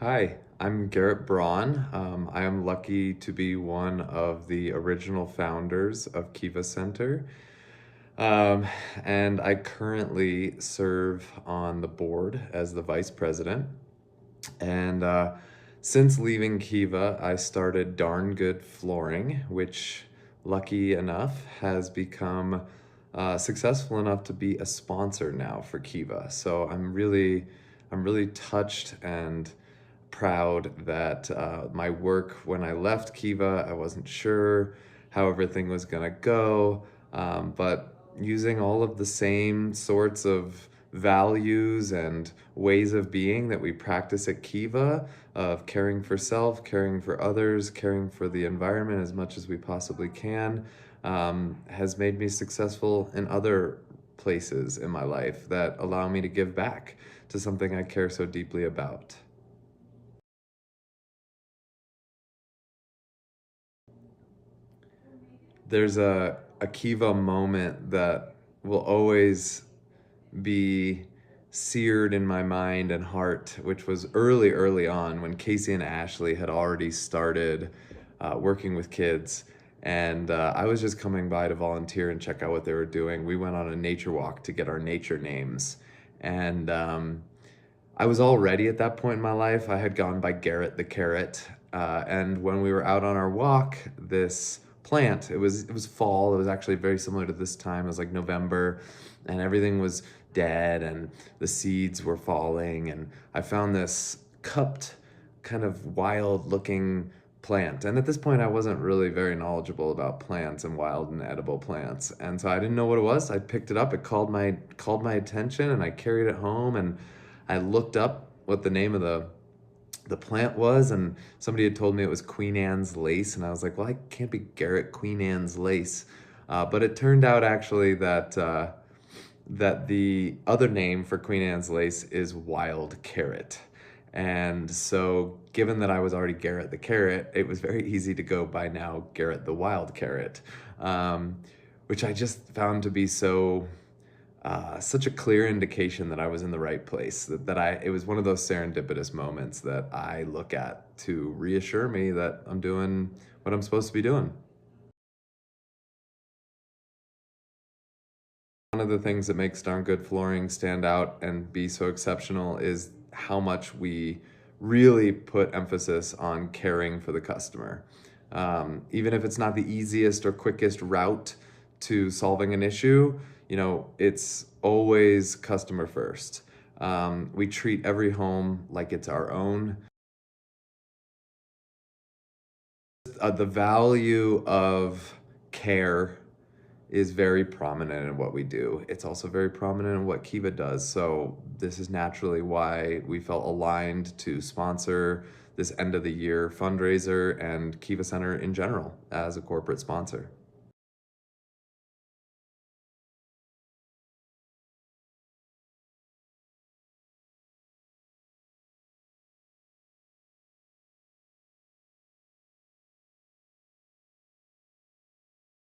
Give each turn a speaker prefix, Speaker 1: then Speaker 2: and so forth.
Speaker 1: Hi, I'm Garrett Braun. I am lucky to be one of the original founders of Kiva Center. Um, and I currently serve on the board as the vice president. And since leaving Kiva, I started Darn Good Flooring, which, lucky enough, has become successful enough to be a sponsor now for Kiva. So I'm really touched and proud that my work when I left Kiva, I wasn't sure how everything was gonna go, but using all of the same sorts of values and ways of being that we practice at Kiva, of caring for self, caring for others, caring for the environment as much as we possibly can, has made me successful in other places in my life that allow me to give back to something I care so deeply about. There's a Kiva moment that will always be seared in my mind and heart, which was early on when Casey and Ashley had already started working with kids. And I was just coming by to volunteer and check out what they were doing. We went on a nature walk to get our nature names. And I was already at that point in my life. I had gone by Garrett the Carrot. And when we were out on our walk, this plant, it was fall. It was actually very similar to this time. It was like November, and everything was dead and the seeds were falling. And I found this cupped, kind of wild looking plant. And at this point, I wasn't really very knowledgeable about plants and wild and edible plants. And so I didn't know what it was. I picked it up. It called my attention, and I carried it home, and I looked up what the name of the plant was, and somebody had told me it was Queen Anne's lace, and I was like, well, I can't be Garrett Queen Anne's lace. But it turned out actually that the other name for Queen Anne's lace is wild carrot. And so given that I was already Garrett the Carrot, it was very easy to go by now Garrett the Wild Carrot, which I just found to be such a clear indication that I was in the right place, it was one of those serendipitous moments that I look at to reassure me that I'm doing what I'm supposed to be doing. One of the things that makes Darn Good Flooring stand out and be so exceptional is how much we really put emphasis on caring for the customer. Even if it's not the easiest or quickest route to solving an issue, it's always customer first. We treat every home like it's our own. The value of care is very prominent in what we do. It's also very prominent in what Kiva does. So this is naturally why we felt aligned to sponsor this end of the year fundraiser and Kiva Center in general as a corporate sponsor.